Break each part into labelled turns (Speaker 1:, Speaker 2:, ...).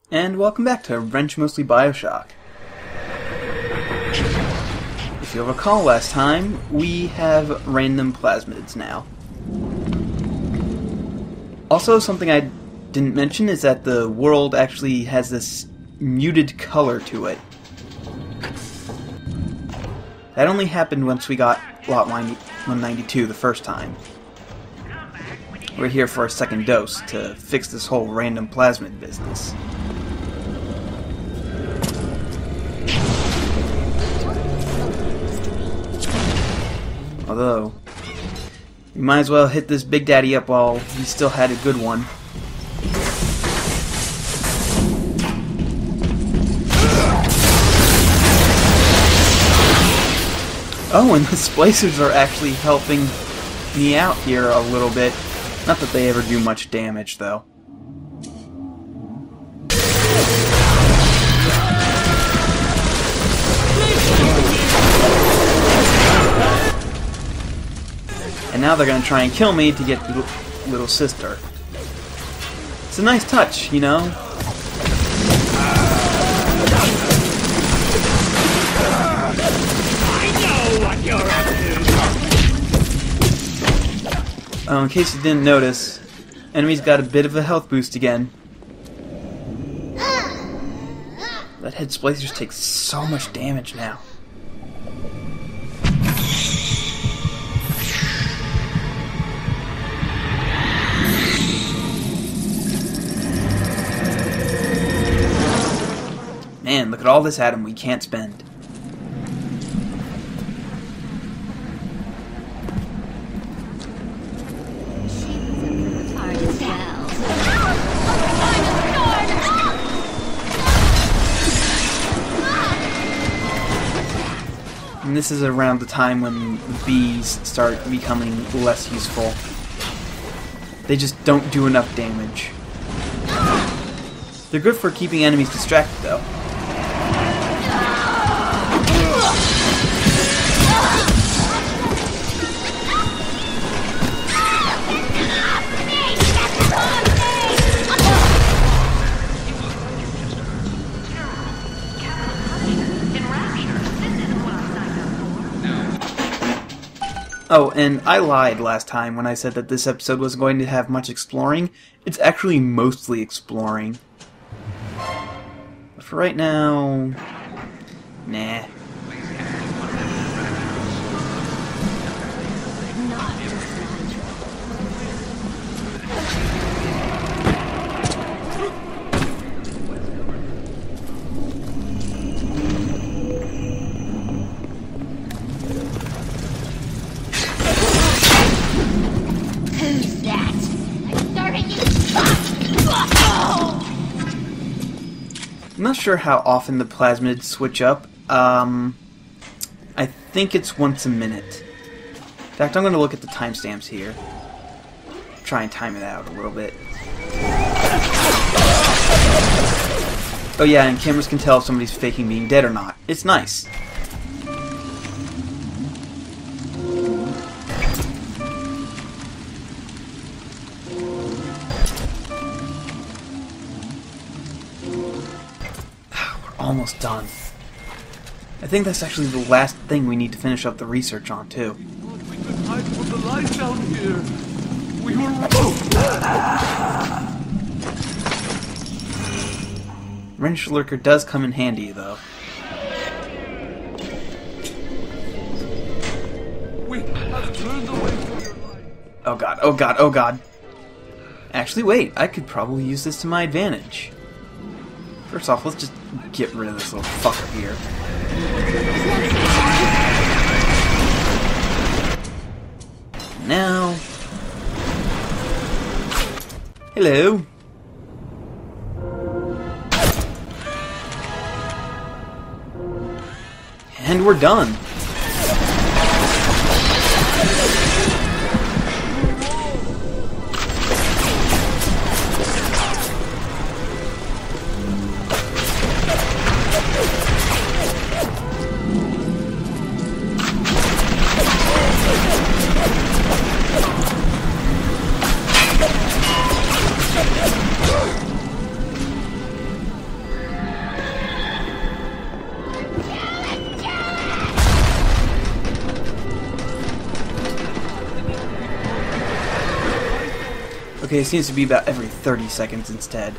Speaker 1: And welcome back to Wrench-Mostly Bioshock. If you'll recall last time, we have random plasmids now. Also, something I didn't mention is that the world actually has this muted color to it. That only happened once we got Lot 192 the first time. We're here for a second dose to fix this whole random plasmid business. Although, we might as well hit this Big Daddy up while he still had a good one. Oh, and the Splicers are actually helping me out here a little bit. Not that they ever do much damage, though. And now they're gonna try and kill me to get little sister. It's a nice touch, you know?
Speaker 2: I know what you're up to.
Speaker 1: Oh, in case you didn't notice, enemy's got a bit of a health boost again. That head Splicers takes so much damage now. Man, look at all this atom we can't spend. And this is around the time when bees start becoming less useful. They just don't do enough damage. They're good for keeping enemies distracted, though. Oh, and I lied last time when I said that this episode wasn't going to have much exploring. It's actually mostly exploring. But for right now... nah. I'm not sure how often the plasmids switch up. I think it's once a minute. In fact, I'm going to look at the timestamps here. Try and time it out a little bit. Oh yeah, and cameras can tell if somebody's faking being dead or not. It's nice. Almost done. I think that's actually the last thing we need to finish up the research on, too.
Speaker 2: We could hide from the light down here. We were
Speaker 1: Wrench Lurker does come in handy, though.
Speaker 2: We have turned away from your light.
Speaker 1: Oh god, oh god, oh god. Actually, wait, I could probably use this to my advantage. First off, let's just get rid of this little fucker here. Now... hello. And we're done. Okay, it seems to be about every 30 seconds instead.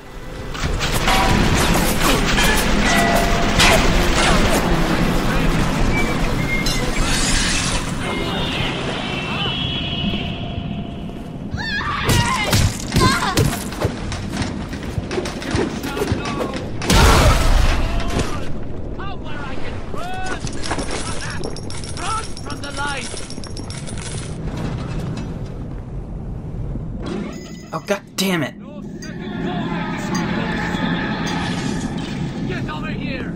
Speaker 1: Oh, god damn it!
Speaker 2: Get over here!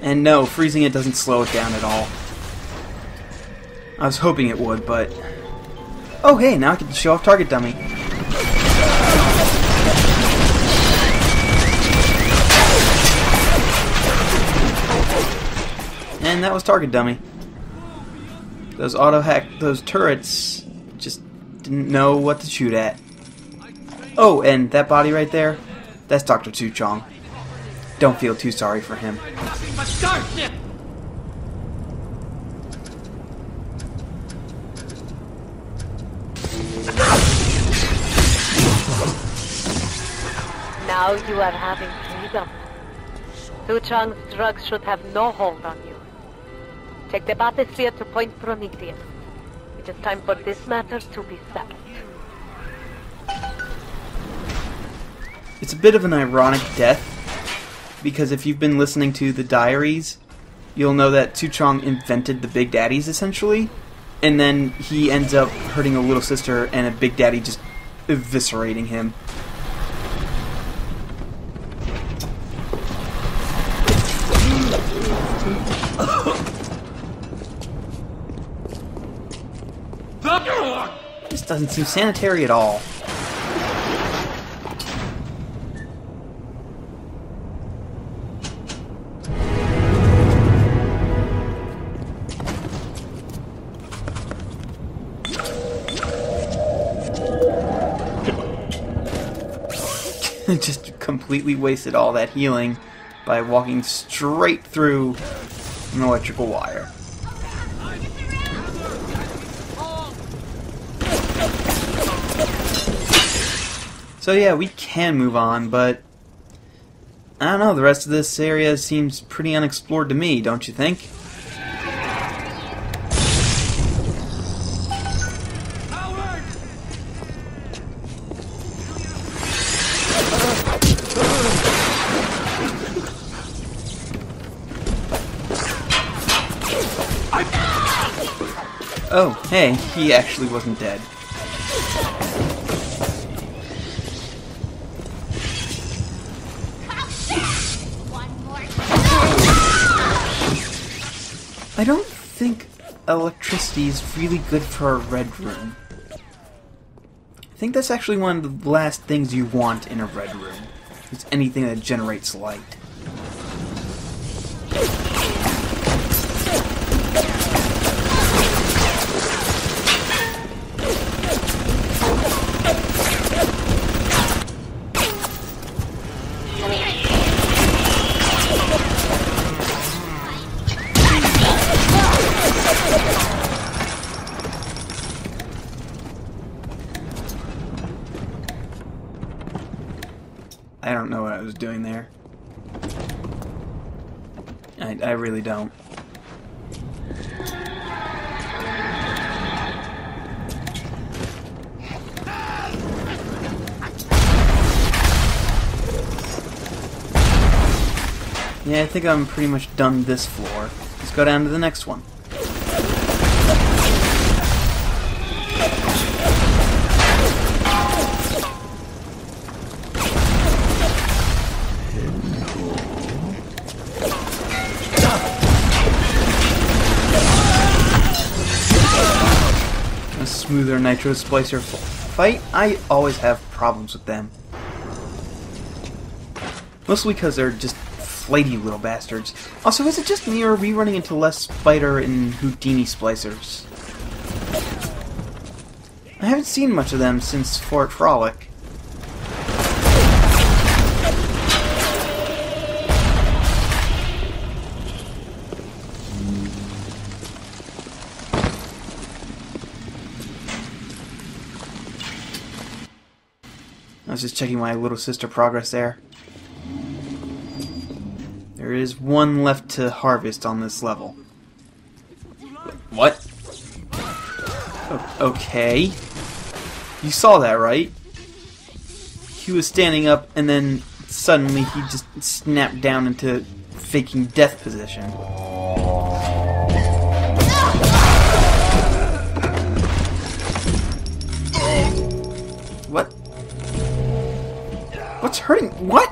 Speaker 1: And no, freezing it doesn't slow it down at all. I was hoping it would, but... Oh hey, now I can show off Target Dummy. And that was Target Dummy. Those those turrets just didn't know what to shoot at. Oh, and that body right there, that's Dr. Suchong. Don't feel too sorry for him.
Speaker 3: Now you are having freedom. Suchong's drugs should have no hold on you. Take the bathysphere to Point Prometheus. It is time for this matter to be settled.
Speaker 1: It's a bit of an ironic death, because if you've been listening to the diaries, you'll know that Suchong invented the Big Daddies, essentially, and then he ends up hurting a little sister and a Big Daddy just eviscerating him. This doesn't seem sanitary at all. Just completely wasted all that healing by walking straight through an electrical wire. So yeah, we can move on, but I don't know, the rest of this area seems pretty unexplored to me, don't you think? Oh, hey, he actually wasn't dead. I don't think electricity is really good for a red room. I think that's actually one of the last things you want in a red room. It's anything that generates light. I don't know what I was doing there. I really don't. Yeah, I think I'm pretty much done this floor. Let's go down to the next one. A smoother Nitro Splicer fight? I always have problems with them. Mostly because they're just flighty little bastards. Also, is it just me or are we running into less Spider and Houdini Splicers? I haven't seen much of them since Fort Frolic. I was just checking my little sister progress there. There is one left to harvest on this level. What? Okay. You saw that, right? He was standing up and then suddenly he just snapped down into faking death position. What? What's hurting? What?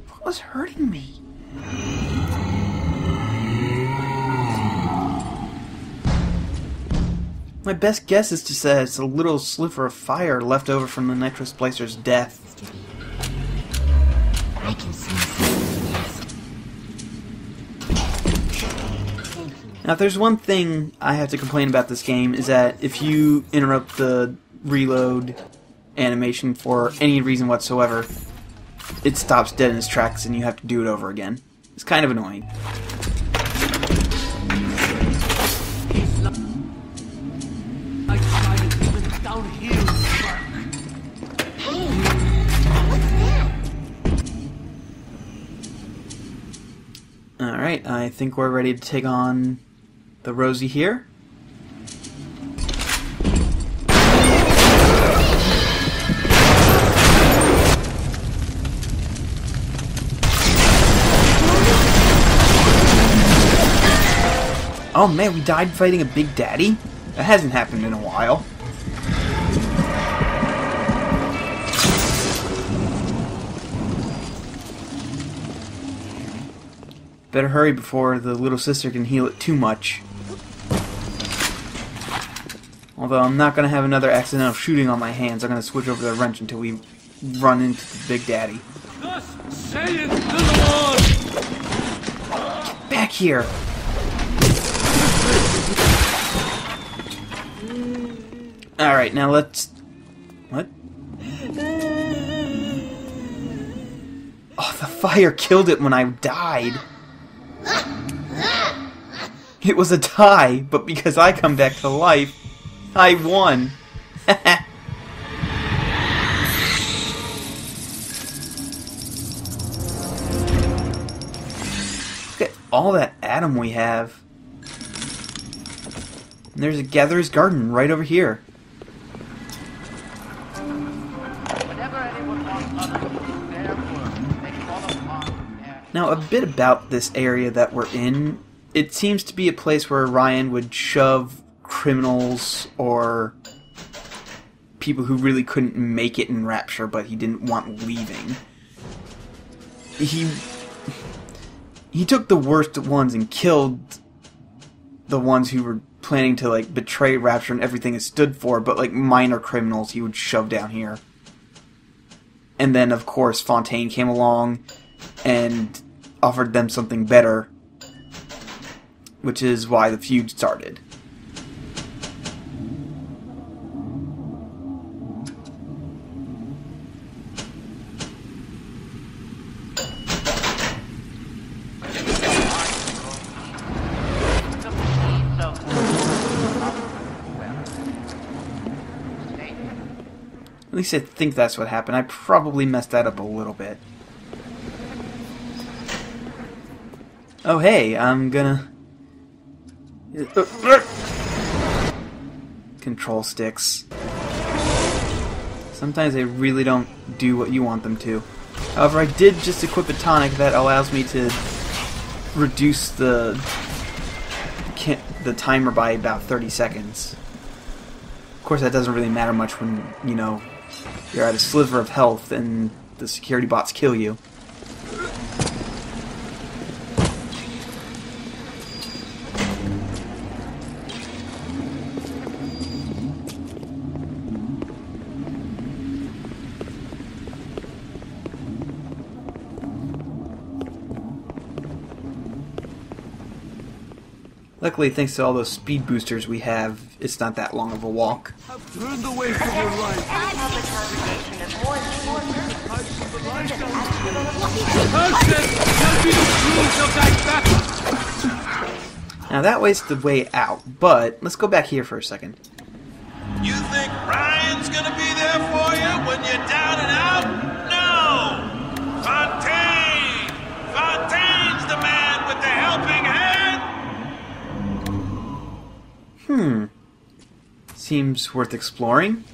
Speaker 1: What was hurting me? My best guess is to say it's a little sliver of fire left over from the Nitro Splicer's death.
Speaker 4: I can see.
Speaker 1: Now, if there's one thing I have to complain about this game, is that if you interrupt the reload animation for any reason whatsoever, it stops dead in its tracks and you have to do it over again. It's kind of annoying.
Speaker 2: Down here.
Speaker 1: Alright, I think we're ready to take on the Rosie here. Oh man, we died fighting a Big Daddy? That hasn't happened in a while. Better hurry before the little sister can heal it too much. Although I'm not going to have another accidental shooting on my hands, I'm going to switch over to the wrench until we run into the Big Daddy.
Speaker 2: Thus saith the Lord!
Speaker 1: Get back here! Alright, now let's... What? Oh, the fire killed it when I died. It was a tie, but because I come back to life, I won. Look at all that atom we have. And there's a Gatherer's Garden right over here. Now, a bit about this area that we're in. It seems to be a place where Ryan would shove criminals or people who really couldn't make it in Rapture, but he didn't want leaving. He took the worst ones and killed the ones who were planning to, like, betray Rapture and everything it stood for, but, like, minor criminals he would shove down here. And then, of course, Fontaine came along and offered them something better, which is why the feud started. At least I think that's what happened. I probably messed that up a little bit. Oh hey, I'm gonna... Control sticks. Sometimes they really don't do what you want them to. However, I did just equip a tonic that allows me to reduce the timer by about 30 seconds. Of course, that doesn't really matter much when, you know, you're at a sliver of health and the security bots kill you. Luckily, thanks to all those speed boosters we have, it's not that long of a walk.
Speaker 2: I've turned away from your life.
Speaker 1: Now that way's the way out, but let's go back here for a second.
Speaker 5: You think Ryan's gonna be there for you when you're down and out? No! Fontaine! Fontaine's the man with the helping hand!
Speaker 1: Seems worth exploring.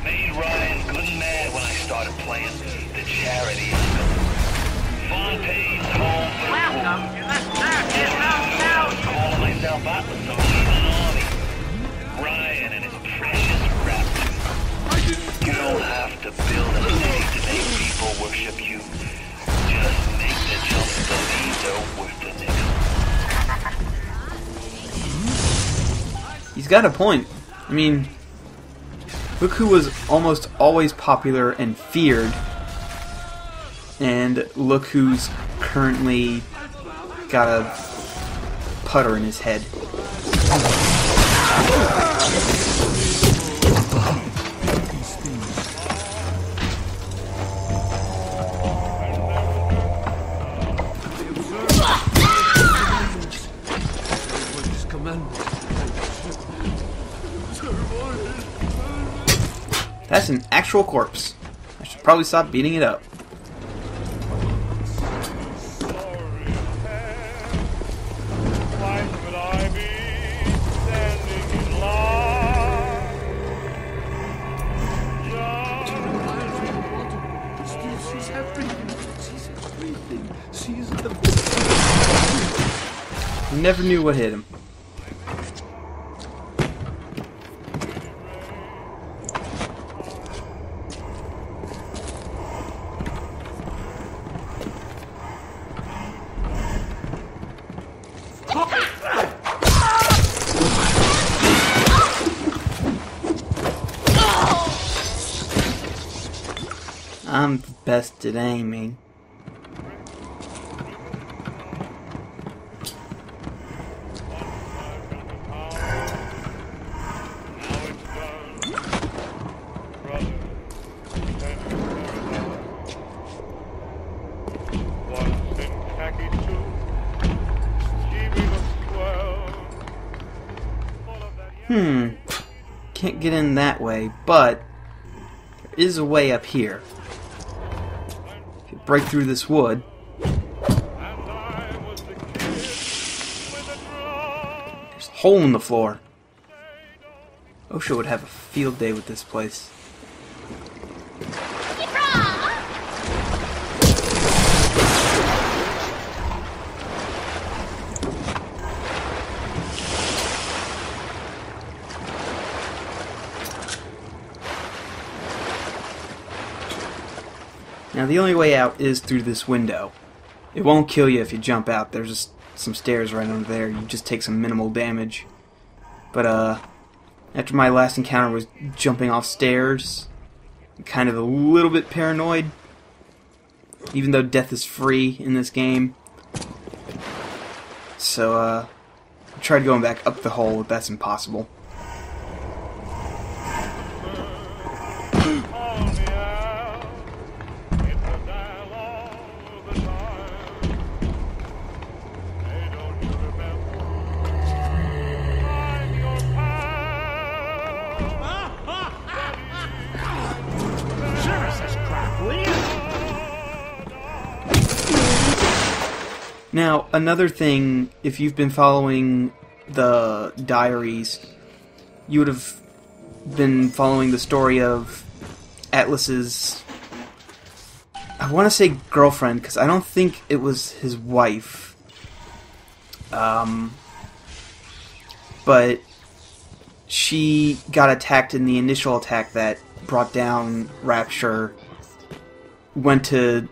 Speaker 6: Made Ryan good and mad when I started playing the charity anthem. Fontaine's home for the
Speaker 7: Welcome to the circus of Bowser.
Speaker 6: calling myself out with some heathen army. Ryan and his precious Rapture. You don't have to build a city to make people worship you. Just make the jump to believe they're worth the nickel.
Speaker 1: He's got a point. I mean, look who was almost always popular and feared, and look who's currently got a putter in his head. That's an actual corpse. I should probably stop beating it up.
Speaker 8: Why should I be standing in line?
Speaker 2: She's everything. She's everything. She's the...
Speaker 1: Never knew what hit him. I'm the best at aiming. Can't get in that way, but there is a way up here. If you break through this wood, there's a hole in the floor. OSHA would have a field day with this place. Now the only way out is through this window. It won't kill you if you jump out. There's just some stairs right under there. You just take some minimal damage. But after my last encounter was jumping off stairs, I'm kind of a little bit paranoid. Even though death is free in this game. So I tried going back up the hole if that's impossible. Now, another thing, if you've been following the diaries, you would have been following the story of Atlas's, I want to say girlfriend, because I don't think it was his wife. But she got attacked in the initial attack that brought down Rapture, went to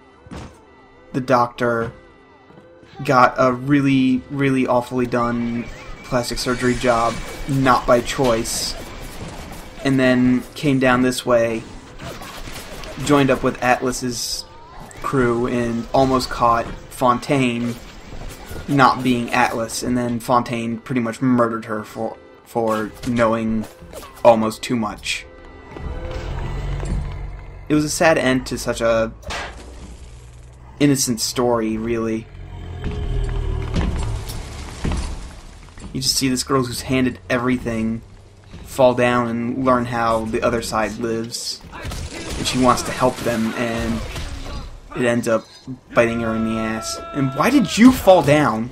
Speaker 1: the doctor, got a really, really awfully done plastic surgery job, not by choice, and then came down this way, joined up with Atlas's crew, and almost caught Fontaine not being Atlas, and then Fontaine pretty much murdered her for knowing almost too much. It was a sad end to such a innocent story, really. You just see this girl who's handed everything fall down and learn how the other side lives. And she wants to help them, and it ends up biting her in the ass. And why did you fall down?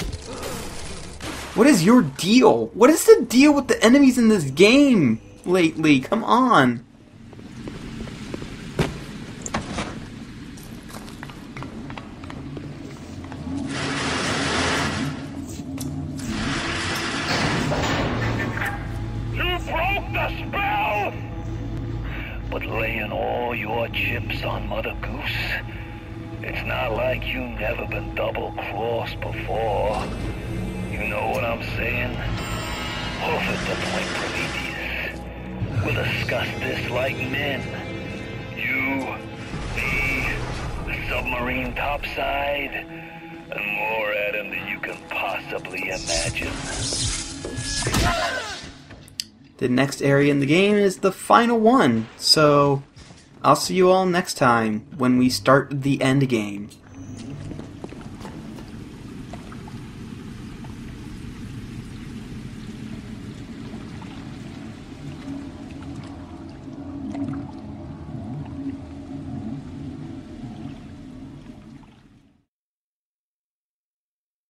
Speaker 1: What is your deal? What is the deal with the enemies in this game lately? Come on.
Speaker 6: But laying all your chips on Mother Goose, it's not like you never been double-crossed before. You know what I'm saying? Hoof it the point, Prometheus. We'll discuss this like men. You, me, the submarine topside, and more at him than you can possibly imagine.
Speaker 1: The next area in the game is the final one, so I'll see you all next time when we start the end game.